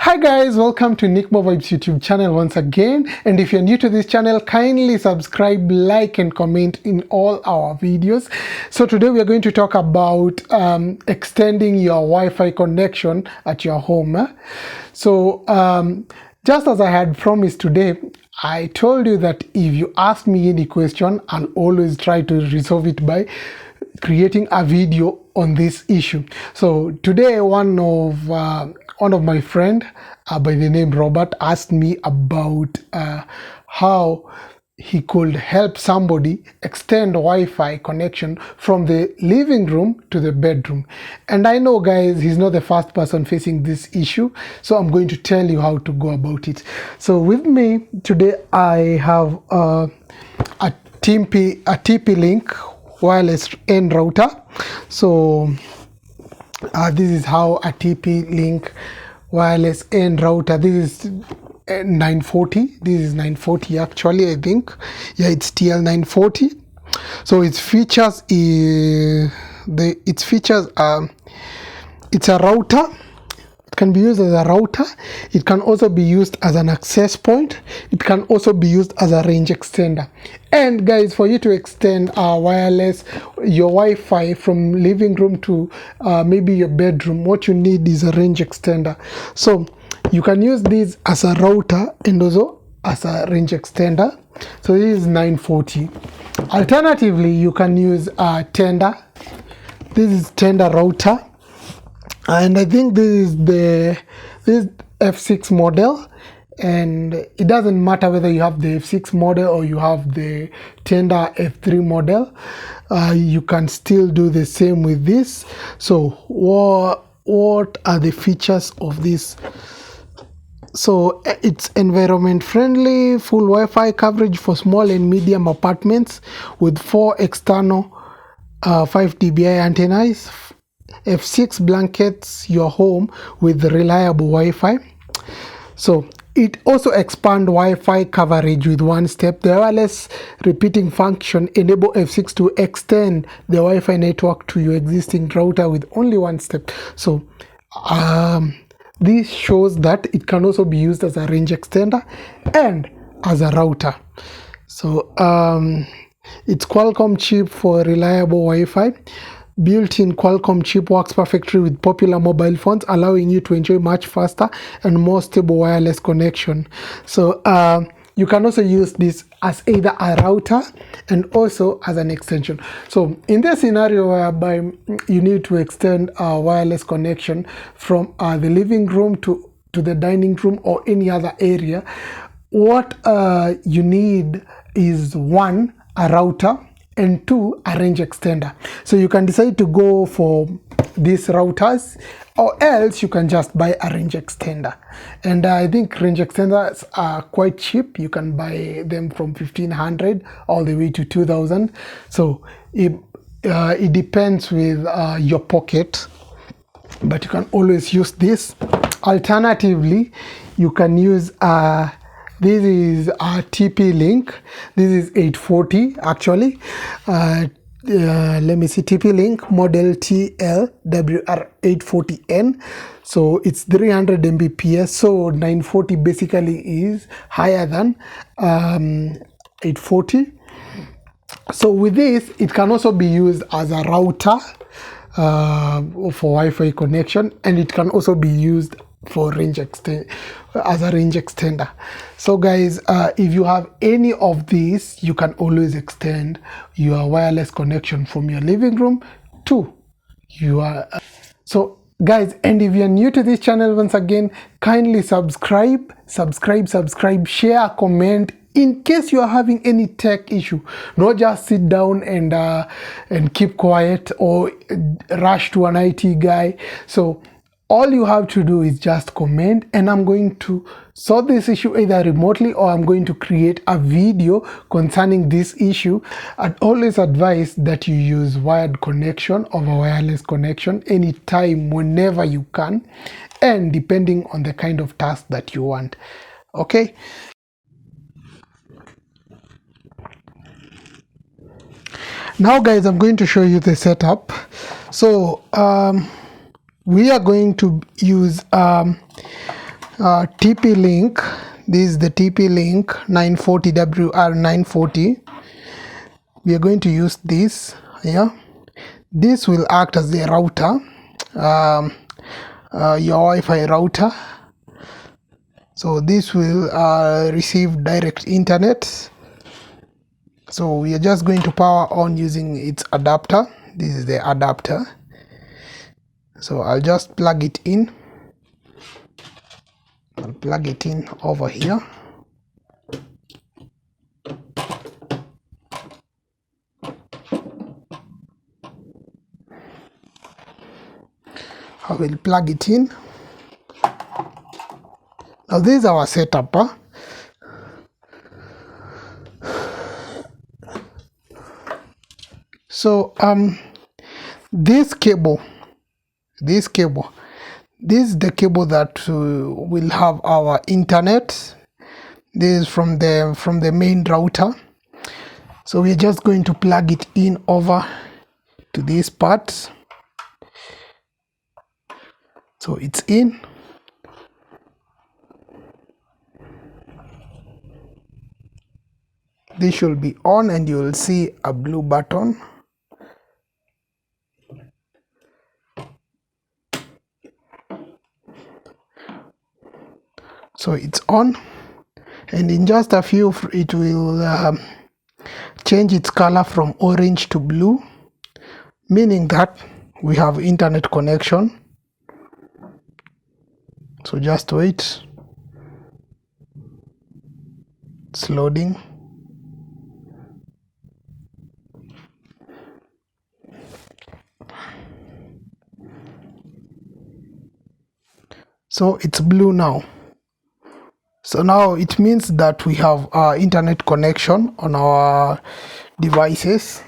Hi guys, welcome to Nickmo Vibes YouTube channel once again, and if you're new to this channel, kindly subscribe, like and comment in all our videos. So today we are going to talk about extending your Wi-Fi connection at your home. So just as I had promised today, I told you that if you ask me any question, I'll always try to resolve it by creating a video on this issue. So today one of my friend by the name Robert asked me about how he could help somebody extend Wi-Fi connection from the living room to the bedroom. And I know, guys, he's not the first person facing this issue, so I'm going to tell you how to go about it. So with me today I have a TP-Link wireless N router. So this is how a TP-Link wireless N router, this is 940, this is 940 actually, I think. Yeah, it's TL940. So its features is it's a router. It can be used as a router. It can also be used as an access point. It can also be used as a range extender. And guys, for you to extend your Wi-Fi from living room to maybe your bedroom, what you need is a range extender. So you can use this as a router and also as a range extender. So this is 940. Alternatively, you can use a tender. This is tender router. And I think this is F6 model, and it doesn't matter whether you have the F6 model or you have the tender F3 model. You can still do the same with this. So what are the features of this? So it's environment friendly, full Wi-Fi coverage for small and medium apartments with 4 external 5 dBi antennas. F6 blankets your home with reliable Wi-Fi. So it also expands Wi-Fi coverage with one step. The wireless repeating function enable F6 to extend the Wi-Fi network to your existing router with only one step. So this shows that it can also be used as a range extender and as a router. So it's Qualcomm chip for reliable Wi-Fi. Built-in Qualcomm chip works perfectly with popular mobile phones, allowing you to enjoy much faster and more stable wireless connection. So you can also use this as either a router and also as an extension. So in this scenario whereby you need to extend a wireless connection from the living room to the dining room or any other area, what you need is one, a router, and two, a range extender. So you can decide to go for these routers, or else you can just buy a range extender. And I think range extenders are quite cheap. You can buy them from 1,500 all the way to 2,000. So it depends with your pocket, but you can always use this. Alternatively, you can use this is a TP-Link. This is 840 actually. Let me see, TP-Link model TLWR840N. So it's 300 Mbps. So 940 basically is higher than 840. So with this, it can also be used as a router for Wi-Fi connection, and it can also be used for as a range extender. So guys, if you have any of these, you can always extend your wireless connection from your living room to your so guys, and if you're new to this channel, once again, kindly subscribe, share, comment, in case you are having any tech issue. Not just sit down and keep quiet or rush to an IT guy. So all you have to do is just comment, and I'm going to solve this issue either remotely or I'm going to create a video concerning this issue. I'd always advise that you use wired connection over wireless connection anytime, whenever you can, and depending on the kind of task that you want. Okay. Now guys, I'm going to show you the setup. So we are going to use TP link. This is the TP link 940 WR940. We are going to use this here. This will act as the router, your Wi-Fi router. So this will receive direct internet. So we are just going to power on using its adapter. This is the adapter. So I'll just plug it in. I'll plug it in over here. I will plug it in. Now this is our setup. So this cable, this is the cable that will have our internet. This is from the main router. So we're just going to plug it in over to this part. So it's in. This should be on and you will see a blue button. So it's on, and in just a few it will change its color from orange to blue, meaning that we have internet connection. So just wait, it's loading. So it's blue now. So now it means that we have internet connection on our devices.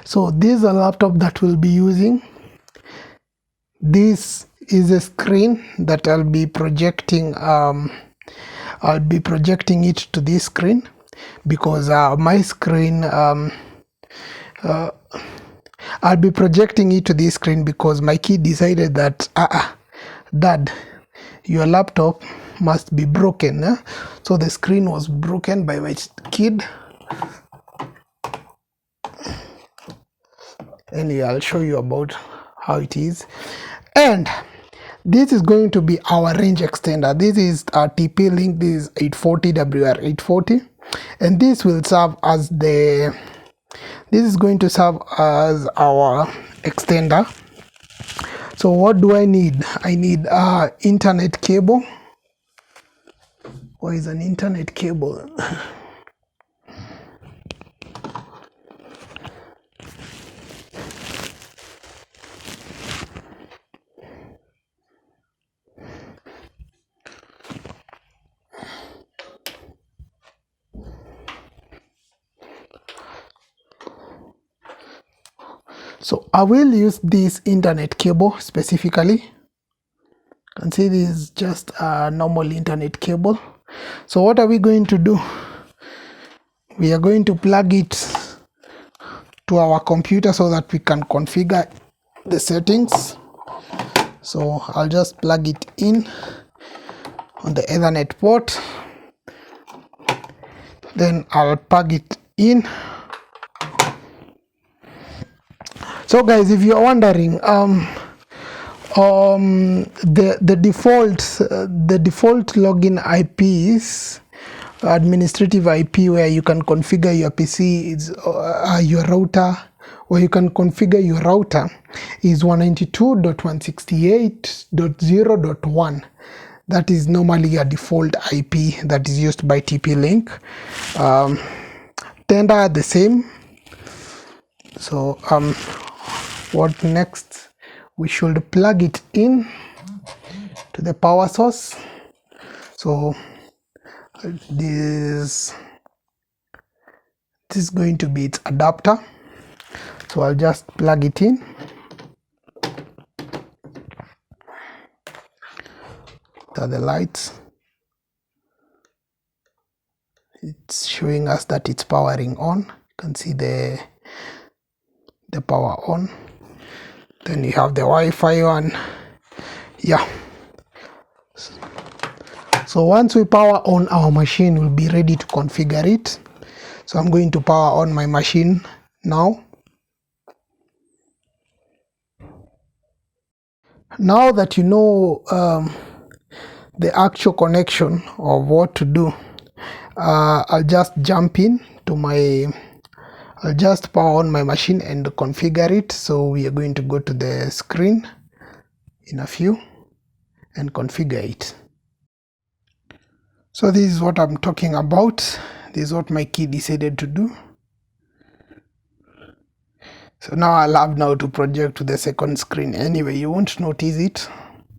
So this is a laptop that we'll be using. This is a screen that I'll be projecting. I'll be projecting it to this screen because my screen. I'll be projecting it to this screen because my kid decided that Dad, your laptop must be broken. So the screen was broken by my kid. Anyway, I'll show you about how it is. And this is going to be our range extender. This is our TP link. This is 840 WR840, and this will serve as the. This is going to serve as our extender. So what do I need? I need internet cable. What is an internet cable? So I will use this internet cable specifically. You can see this is just a normal internet cable. So what are we going to do? We are going to plug it to our computer so that we can configure the settings. So I'll just plug it in on the Ethernet port. Then I'll plug it in. So guys, if you're wondering, the default login IPs, administrative IP where you can configure your PC is your router, where you can configure your router is 192.168.0.1. That is normally a default IP that is used by TP-Link. Tender the same. So what next? We should plug it in to the power source. So this is going to be its adapter. So I'll just plug it in. These are the lights. It's showing us that it's powering on. You can see the the power on. Then you have the Wi-Fi one. Yeah. So once we power on our machine, we'll be ready to configure it. So I'm going to power on my machine now. Now that you know the actual connection of what to do, I'll just jump in to I'll just power on my machine and configure it. So we are going to go to the screen in a few and configure it. So this is what I'm talking about. This is what my key decided to do. So now I'll have now to project to the second screen. Anyway, you won't notice it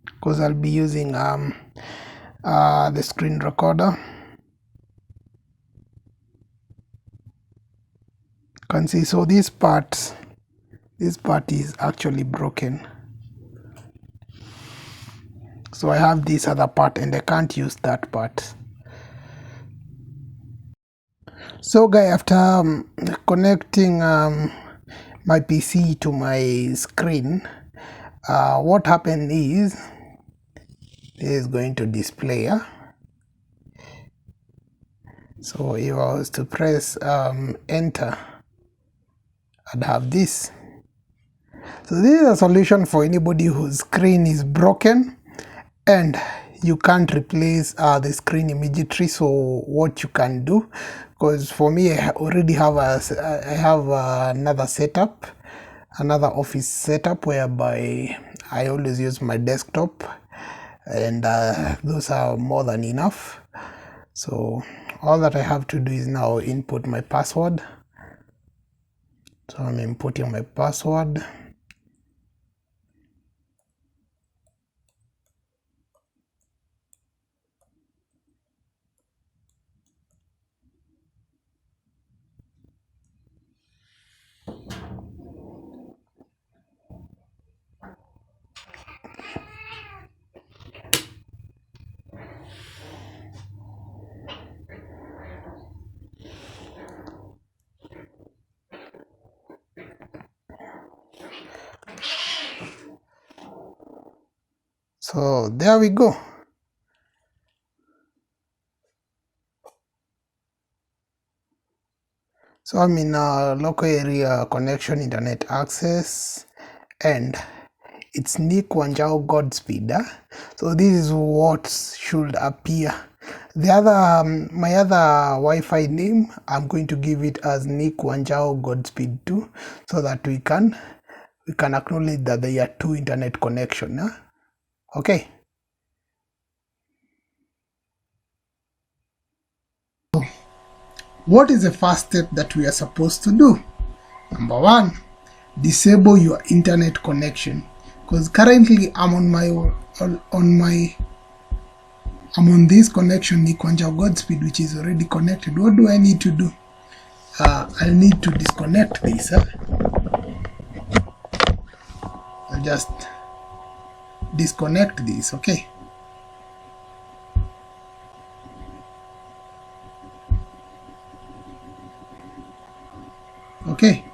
because I'll be using the screen recorder. You can see, so this part is actually broken. So I have this other part and I can't use that part. So guys, after connecting my PC to my screen, what happened is this is going to display. So if I was to press enter, I'd have this. So this is a solution for anybody whose screen is broken and you can't replace the screen immediately. So what you can do, because for me I already have another setup, another office setup whereby I always use my desktop, and those are more than enough. So all that I have to do is now input my password. So I'm inputting my password. So there we go. So I'm in a local area connection internet access, and it's Nick Wanjao Godspeed. So this is what should appear. The other my other Wi-Fi name, I'm going to give it as Nick Wanjao Godspeed 2, so that we can acknowledge that there are two internet connection. Okay. What is the first step that we are supposed to do? Number one, disable your internet connection, because currently I'm on this connection, Nick Wanjao Godspeed, which is already connected. What do I need to do? I'll need to disconnect this. I'll just disconnect this. Okay. Okay,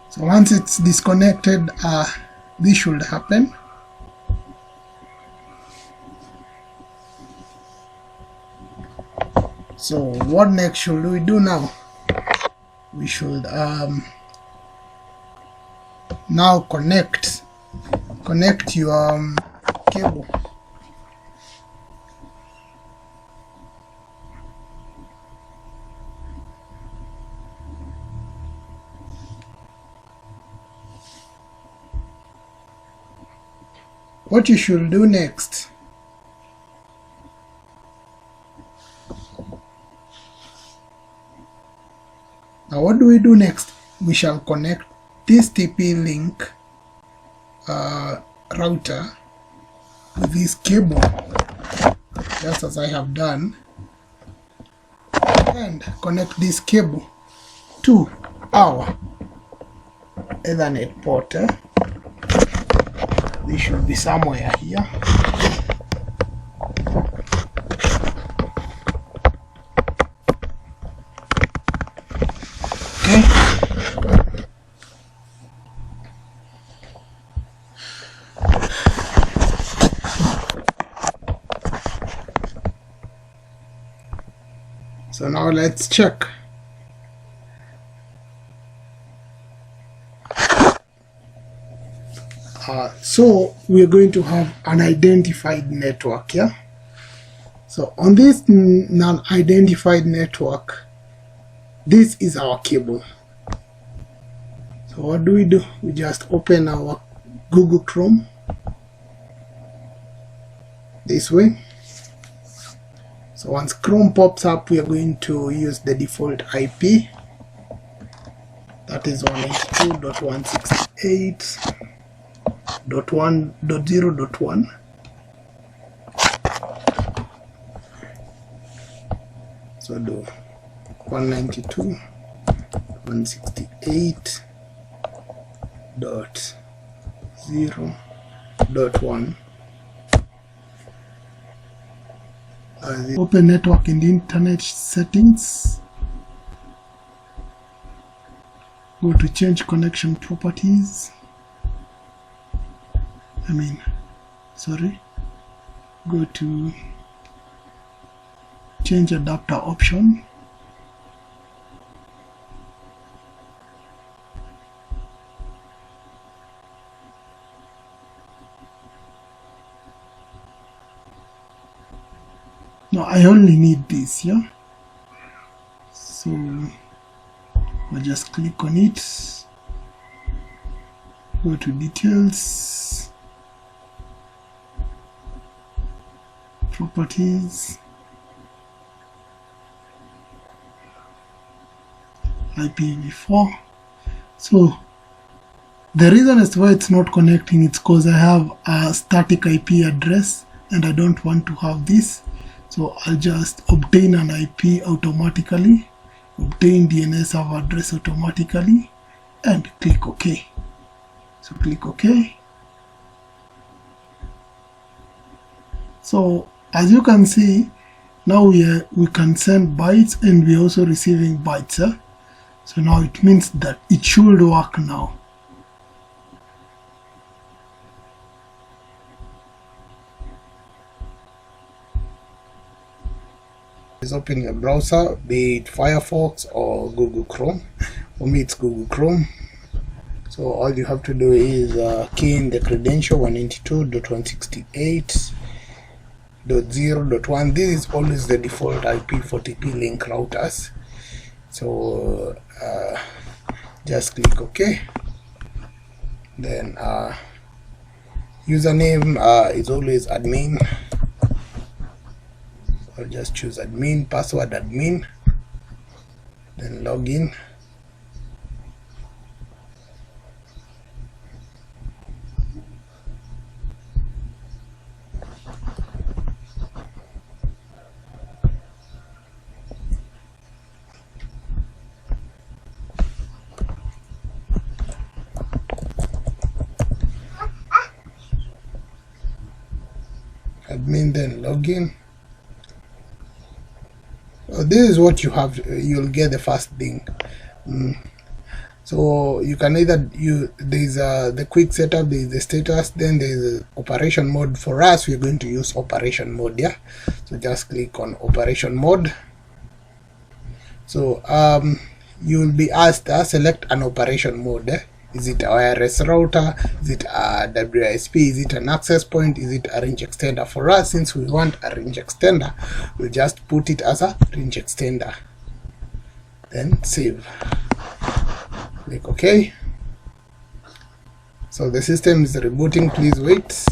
so once it's disconnected, this should happen. So what next should we do now? We should now connect your cable. What you should do next, now what do we do next? We shall connect this TP-Link router with this cable, just as I have done, and connect this cable to our Ethernet port. They should be somewhere here. Okay. So now let's check. So we're going to have an identified network, yeah? So on this non-identified network, this is our cable. So what do? We just open our Google Chrome this way. So once Chrome pops up, we are going to use the default IP, that is 192.168.1.0.1. So do 192.168.0.1. Open network in the internet settings. Go to change connection properties. Go to change adapter option. Now I only need this, yeah? So I'll just click on it, go to details, properties, IPv4. So the reason as to why it's not connecting, it's because I have a static IP address and I don't want to have this. So I'll just obtain an IP automatically, obtain DNS server address automatically, and click OK. So click OK. So as you can see, now we can send bytes and we're also receiving bytes. So now it means that it should work now. Just open your browser, be it Firefox or Google Chrome. For me it's Google Chrome. So all you have to do is key in the credential 192.168.0.1. This is always the default IP for TP link routers. So just click OK. Then username is always admin. I'll just choose admin, password admin, then login. Admin, then login. This is what you have. You'll get the first thing. So you can either there's the quick setup, there's the status, then there's operation mode. For us, we're going to use operation mode. Yeah, so just click on operation mode. So you'll be asked select an operation mode. Is it a wireless router? Is it a WISP? Is it an access point? Is it a range extender? For us, since we want a range extender, we'll just put it as a range extender. Then save. Click OK. So the system is rebooting. Please wait.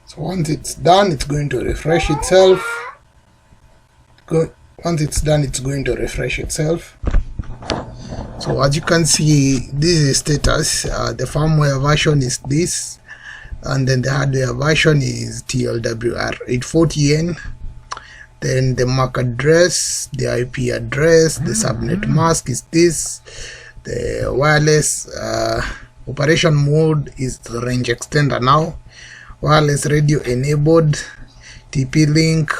So once it's done, it's going to refresh itself. Once it's done, it's going to refresh itself. So as you can see, this is status. The firmware version is this, and then the hardware version is TLWR 840N. Then the MAC address, the IP address, the subnet mask is this. The wireless operation mode is the range extender now. Wireless radio enabled, TP link,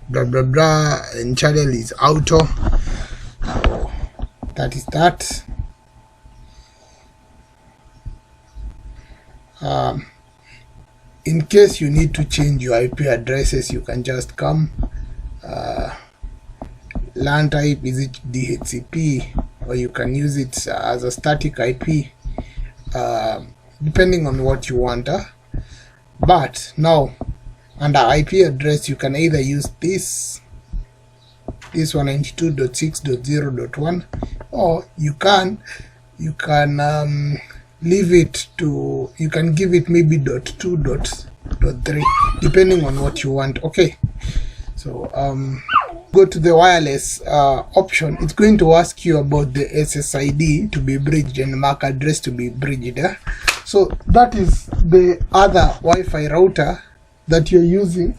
blah blah blah, and channel is auto. So that is that. In case you need to change your IP addresses, you can just come. LAN type, is it DHCP, or you can use it as a static IP, depending on what you want. But now under IP address, you can either use this 192.6.0.1, or you can leave it to, you can give it maybe .2.3, depending on what you want. Okay, so go to the wireless option. It's going to ask you about the SSID to be bridged and MAC address to be bridged. So that is the other Wi-Fi router that you're using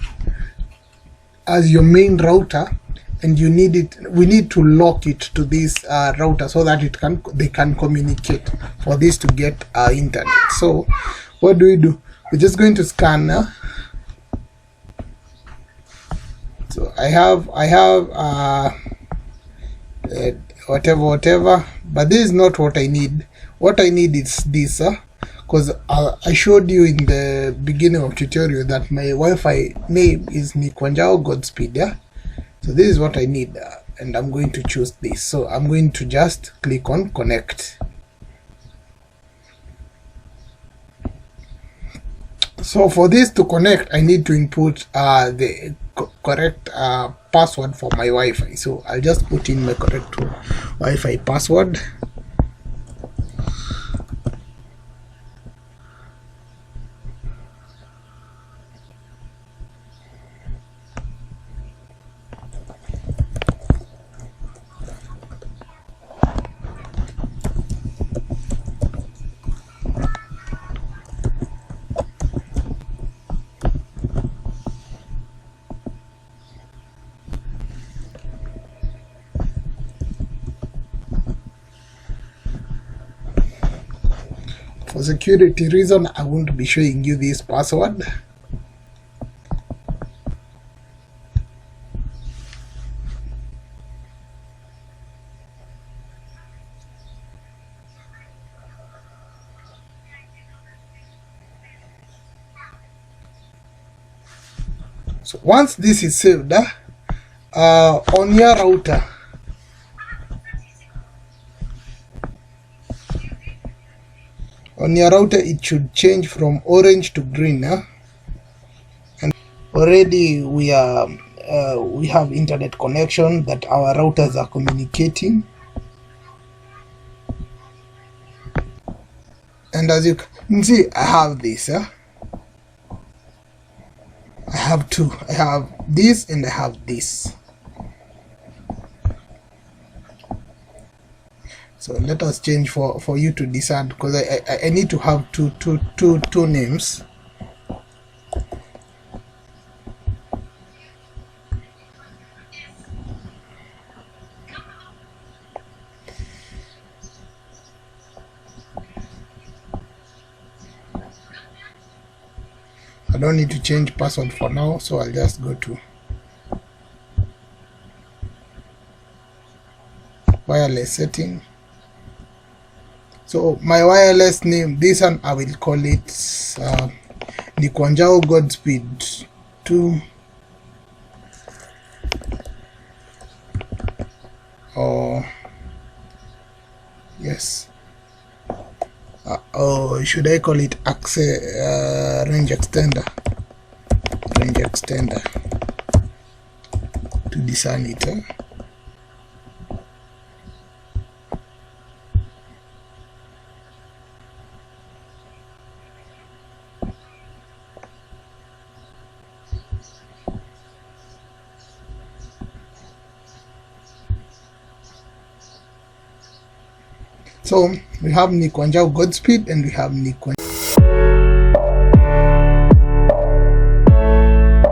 as your main router, and you need it. We need to lock it to this router so that they can communicate for this to get internet. So what do? We're just going to scan now. So I have whatever, but this is not what I need. What I need is this, because I showed you in the beginning of tutorial that my Wi-Fi name is Nikwanjao Godspeed. So this is what I need, and I'm going to choose this. So I'm going to just click on connect. So for this to connect, I need to input the correct password for my Wi-Fi. So I'll just put in my correct Wi-Fi password. For security reason, I won't be showing you this password. So once this is saved on your router, it should change from orange to green. And already we have internet connection that our routers are communicating. And as you can see, I have this. I have two. I have this and I have this. So let us change for you to decide, because I need to have two names. I don't need to change password for now, so I'll just go to wireless setting. So my wireless name, this one I will call it Nikwanjao Godspeed 2, or yes, or should I call it range extender to discern it. So we have Nikonjao Godspeed and we have Nikonjao.